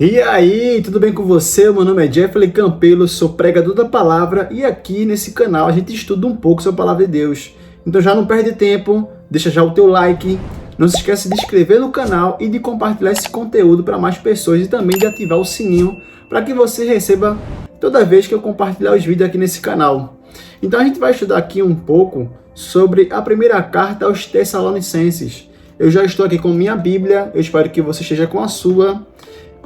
E aí, tudo bem com você? Meu nome é Jeffrey Campelo, sou pregador da palavra e aqui nesse canal a gente estuda um pouco sobre a palavra de Deus. Então já não perde tempo, deixa já o teu like, não se esqueça de inscrever no canal e de compartilhar esse conteúdo para mais pessoas e também de ativar o sininho para que você receba toda vez que eu compartilhar os vídeos aqui nesse canal. Então a gente vai estudar aqui um pouco sobre a primeira carta aos Tessalonicenses. Eu já estou aqui com minha Bíblia, eu espero que você esteja com a sua.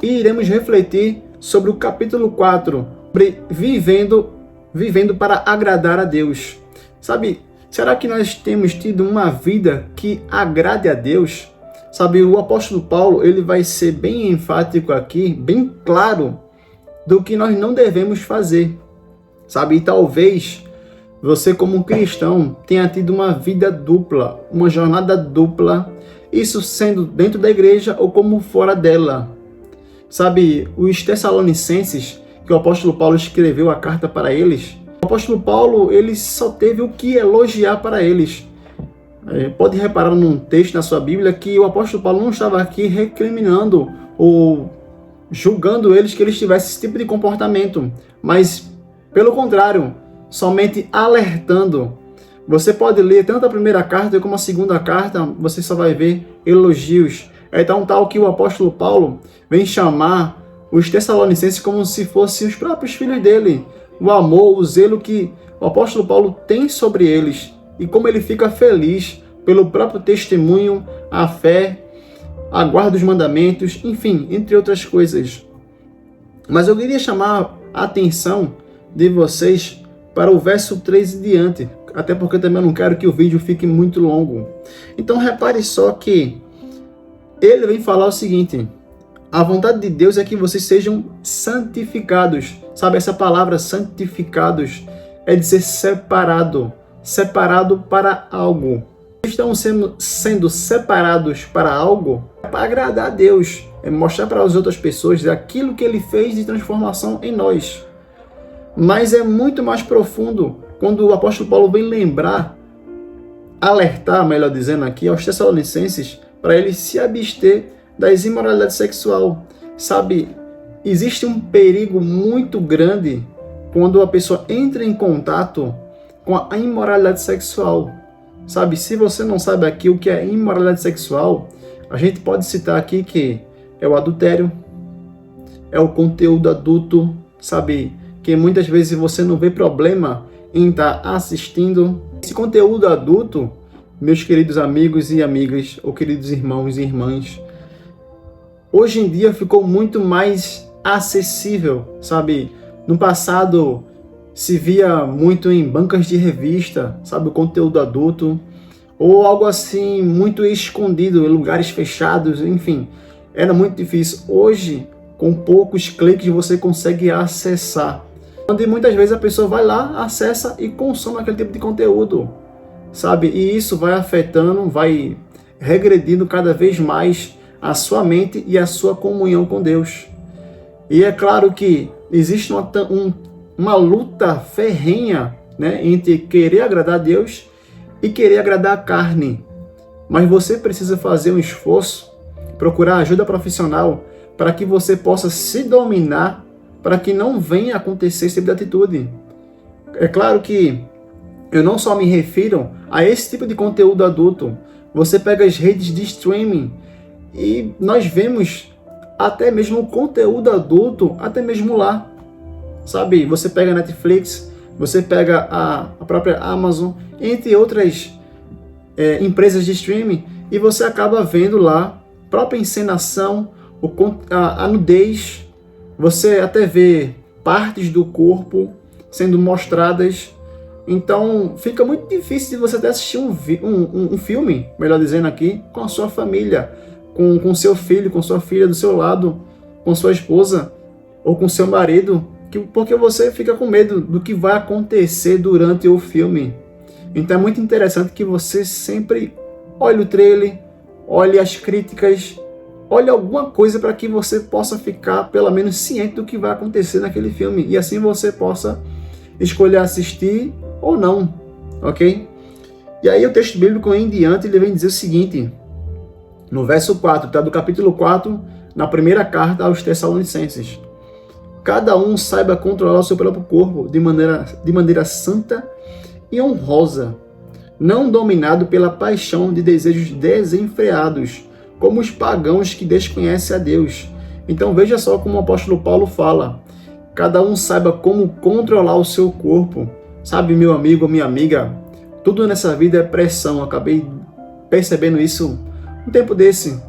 E iremos refletir sobre o capítulo 4, sobre vivendo para agradar a Deus. Sabe, será que nós temos tido uma vida que agrade a Deus? Sabe, o apóstolo Paulo, ele vai ser bem enfático aqui, bem claro, do que nós não devemos fazer. Sabe, e talvez você como cristão tenha tido uma vida dupla, uma jornada dupla, isso sendo dentro da igreja ou como fora dela. Sabe, os Tessalonicenses, que o apóstolo Paulo escreveu a carta para eles, o apóstolo Paulo ele só teve o que elogiar para eles. Pode reparar num texto na sua Bíblia que o apóstolo Paulo não estava aqui recriminando ou julgando eles que eles tivessem esse tipo de comportamento, mas, pelo contrário, somente alertando. Você pode ler tanto a primeira carta como a segunda carta, você só vai ver elogios. É tão tal que o apóstolo Paulo vem chamar os Tessalonicenses como se fossem os próprios filhos dele. O amor, o zelo que o apóstolo Paulo tem sobre eles e como ele fica feliz pelo próprio testemunho, a fé, a guarda dos mandamentos, enfim, entre outras coisas. Mas eu queria chamar a atenção de vocês para o verso 3 e diante, até porque eu também não quero que o vídeo fique muito longo. Então repare só que ele vem falar o seguinte: a vontade de Deus é que vocês sejam santificados. Sabe, essa palavra santificados é dizer separado. Separado para algo. Estão sendo separados para algo para agradar a Deus. É mostrar para as outras pessoas aquilo que Ele fez de transformação em nós. Mas é muito mais profundo quando o apóstolo Paulo vem lembrar, alertar, melhor dizendo aqui, aos Tessalonicenses, para eles se abster das imoralidades sexual. Sabe, existe um perigo muito grande quando a pessoa entra em contato com a imoralidade sexual. Sabe, se você não sabe aqui o que é imoralidade sexual, a gente pode citar aqui que é o adultério, é o conteúdo adulto, sabe, que muitas vezes você não vê problema em estar assistindo. Esse conteúdo adulto, meus queridos amigos e amigas, ou queridos irmãos e irmãs, hoje em dia ficou muito mais acessível, sabe? No passado se via muito em bancas de revista, sabe? O conteúdo adulto, ou algo assim muito escondido, em lugares fechados, enfim. Era muito difícil. Hoje, com poucos cliques, você consegue acessar. Onde muitas vezes a pessoa vai lá, acessa e consome aquele tipo de conteúdo. Sabe, e isso vai afetando, vai regredindo cada vez mais a sua mente e a sua comunhão com Deus. E é claro que existe uma luta ferrenha, né, entre querer agradar a Deus e querer agradar a carne. Mas você precisa fazer um esforço, procurar ajuda profissional para que você possa se dominar, para que não venha acontecer esse tipo de atitude. É claro que eu não só me refiro a esse tipo de conteúdo adulto. Você pega as redes de streaming e nós vemos até mesmo o conteúdo adulto, até mesmo lá. Sabe, você pega a Netflix, você pega a própria Amazon, entre outras empresas de streaming, e você acaba vendo lá a própria encenação, a nudez. Você até vê partes do corpo sendo mostradas. Então, fica muito difícil de você até assistir um filme, melhor dizendo aqui, com a sua família, com seu filho, com sua filha do seu lado, com sua esposa ou com seu marido, porque você fica com medo do que vai acontecer durante o filme. Então, é muito interessante que você sempre olhe o trailer, olhe as críticas, olhe alguma coisa para que você possa ficar, pelo menos, ciente do que vai acontecer naquele filme. E assim você possa escolher assistir ou não, ok? E aí o texto bíblico em diante, ele vem dizer o seguinte, no verso 4, tá? Do capítulo 4, na primeira carta aos Tessalonicenses. Cada um saiba controlar o seu próprio corpo de maneira santa e honrosa, não dominado pela paixão de desejos desenfreados, como os pagãos que desconhecem a Deus. Então veja só como o apóstolo Paulo fala, cada um saiba como controlar o seu corpo. Sabe, meu amigo, minha amiga, tudo nessa vida é pressão. Eu acabei percebendo isso um tempo desse.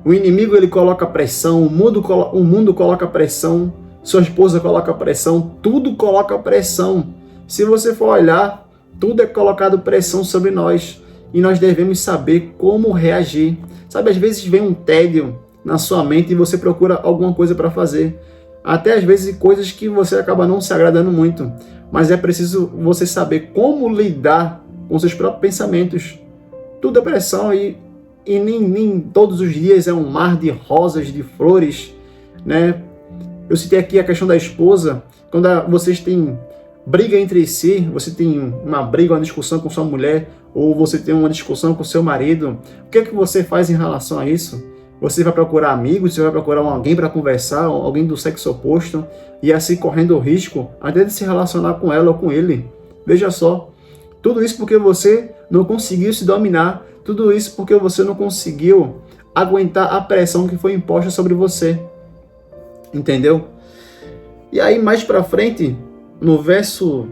O inimigo ele coloca pressão, o mundo coloca pressão, sua esposa coloca pressão, tudo coloca pressão. Se você for olhar, tudo é colocado pressão sobre nós e nós devemos saber como reagir. Sabe, às vezes vem um tédio na sua mente e você procura alguma coisa para fazer. Até às vezes coisas que você acaba não se agradando muito. Mas é preciso você saber como lidar com seus próprios pensamentos. Tudo é pressão e nem todos os dias é um mar de rosas, de flores, né? Eu citei aqui a questão da esposa. Quando vocês têm briga entre si, você tem uma briga, uma discussão com sua mulher, ou você tem uma discussão com seu marido, o que é que você faz em relação a isso? Você vai procurar amigos, você vai procurar alguém para conversar, alguém do sexo oposto, e assim correndo o risco até de se relacionar com ela ou com ele. Veja só, tudo isso porque você não conseguiu se dominar, tudo isso porque você não conseguiu aguentar a pressão que foi imposta sobre você. Entendeu? E aí mais para frente, no verso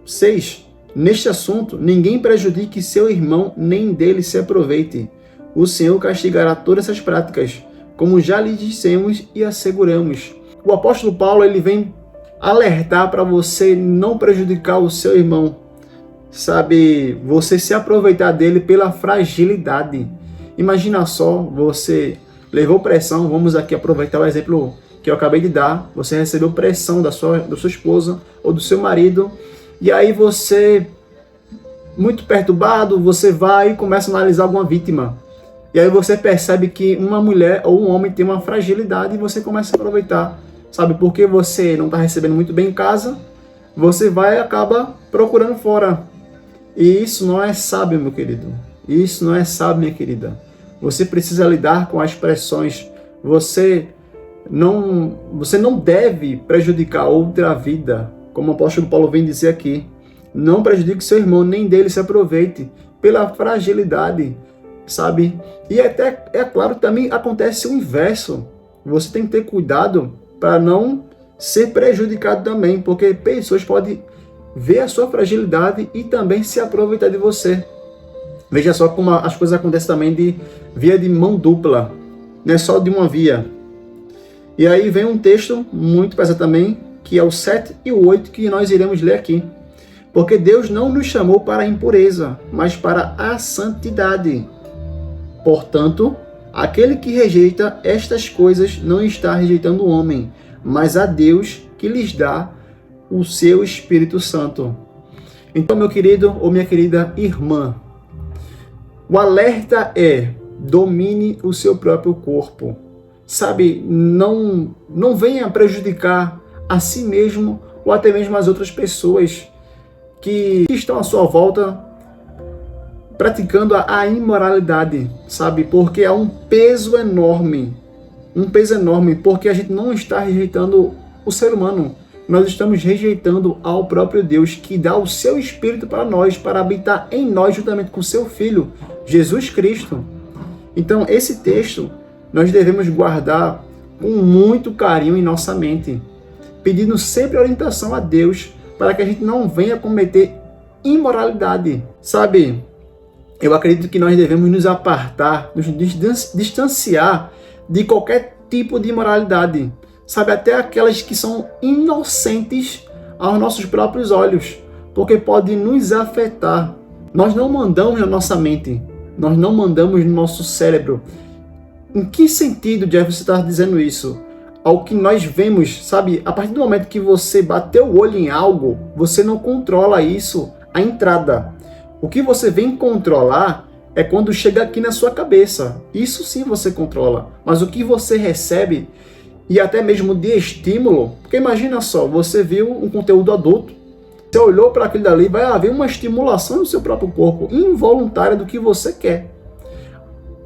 6, neste assunto, ninguém prejudique seu irmão, nem dele se aproveite. O Senhor castigará todas essas práticas, como já lhe dissemos e asseguramos. O apóstolo Paulo ele vem alertar para você não prejudicar o seu irmão. Sabe, você se aproveitar dele pela fragilidade. Imagina só, você levou pressão, vamos aqui aproveitar o exemplo que eu acabei de dar. Você recebeu pressão da sua esposa ou do seu marido, e aí você, muito perturbado, você vai e começa a analisar alguma vítima. E aí você percebe que uma mulher ou um homem tem uma fragilidade e você começa a aproveitar. Sabe, porque você não está recebendo muito bem em casa, você vai e acaba procurando fora. E isso não é sábio, meu querido. Isso não é sábio, minha querida. Você precisa lidar com as pressões. Você não deve prejudicar outra vida. Como o apóstolo Paulo vem dizer aqui. Não prejudique seu irmão, nem dele se aproveite. Pela fragilidade, sabe? E até, é claro, também acontece o inverso. Você tem que ter cuidado para não ser prejudicado também. Porque pessoas podem ver a sua fragilidade e também se aproveitar de você. Veja só como as coisas acontecem também de via de mão dupla, não é só de uma via. E aí vem um texto muito pesado também, que é o 7 e o 8, que nós iremos ler aqui. Porque Deus não nos chamou para a impureza, mas para a santidade. Portanto, aquele que rejeita estas coisas não está rejeitando o homem, mas a Deus que lhes dá o seu Espírito Santo. Então, meu querido ou minha querida irmã, o alerta é: domine o seu próprio corpo. Sabe, não venha prejudicar a si mesmo ou até mesmo as outras pessoas que estão à sua volta praticando a imoralidade, sabe? Porque há um peso enorme, porque a gente não está rejeitando o ser humano, nós estamos rejeitando ao próprio Deus que dá o seu Espírito para nós, para habitar em nós juntamente com o seu Filho, Jesus Cristo. Então, esse texto nós devemos guardar com muito carinho em nossa mente, pedindo sempre orientação a Deus para que a gente não venha cometer imoralidade. Sabe, eu acredito que nós devemos nos apartar, nos distanciar de qualquer tipo de imoralidade. Sabe, até aquelas que são inocentes aos nossos próprios olhos, porque pode nos afetar. Nós não mandamos na nossa mente, nós não mandamos no nosso cérebro. Em que sentido, Jeff, você está dizendo isso? Ao que nós vemos, sabe, a partir do momento que você bateu o olho em algo, você não controla isso, a entrada. O que você vem controlar é quando chega aqui na sua cabeça. Isso sim você controla. Mas o que você recebe, e até mesmo de estímulo, porque imagina só, você viu um conteúdo adulto, você olhou para aquilo dali, vai haver uma estimulação no seu próprio corpo, involuntária do que você quer,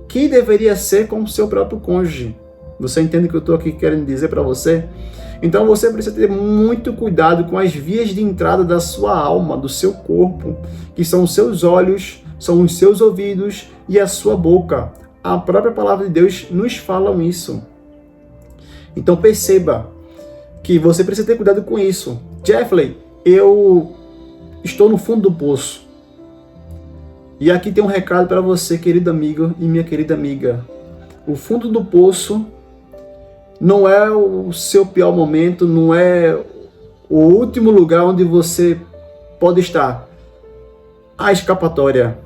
que deveria ser com o seu próprio cônjuge. Você entende o que eu estou aqui querendo dizer para você? Então você precisa ter muito cuidado com as vias de entrada da sua alma, do seu corpo, que são os seus olhos, são os seus ouvidos e a sua boca. A própria palavra de Deus nos fala isso. Então perceba que você precisa ter cuidado com isso. Jeffrey, eu estou no fundo do poço. E aqui tem um recado para você, querido amigo e minha querida amiga. O fundo do poço não é o seu pior momento, não é o último lugar onde você pode estar. A escapatória.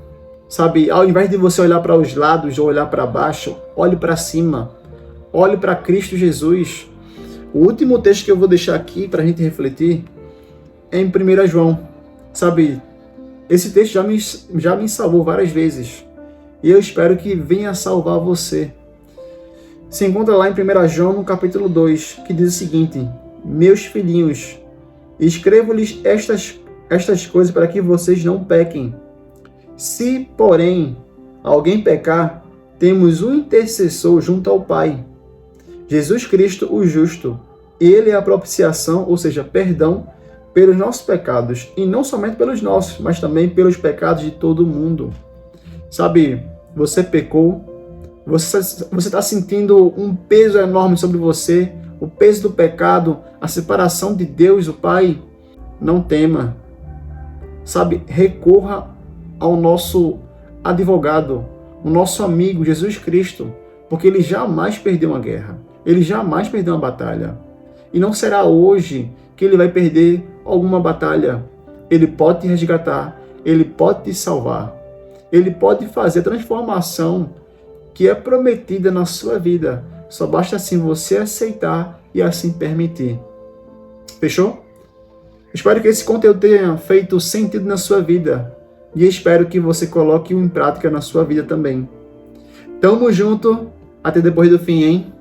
Sabe, ao invés de você olhar para os lados ou olhar para baixo, olhe para cima. Olhe para Cristo Jesus. O último texto que eu vou deixar aqui para a gente refletir é em 1 João. Sabe, esse texto já me salvou várias vezes. E eu espero que venha salvar você. Se encontra lá em 1 João, no capítulo 2, que diz o seguinte: meus filhinhos, escrevo-lhes estas coisas para que vocês não pequem. Se, porém, alguém pecar, temos um intercessor junto ao Pai, Jesus Cristo, o justo. Ele é a propiciação, ou seja, perdão, pelos nossos pecados. E não somente pelos nossos, mas também pelos pecados de todo mundo. Sabe, você pecou, você está sentindo um peso enorme sobre você, o peso do pecado, a separação de Deus, o Pai. Não tema. Sabe, recorra ao nosso advogado, o nosso amigo Jesus Cristo, porque ele jamais perdeu uma guerra, ele jamais perdeu uma batalha. E não será hoje que ele vai perder alguma batalha. Ele pode te resgatar, ele pode te salvar, ele pode fazer a transformação que é prometida na sua vida. Só basta assim você aceitar e assim permitir. Fechou? Espero que esse conteúdo tenha feito sentido na sua vida. E espero que você coloque-o em prática na sua vida também. Tamo junto. Até depois do fim, hein?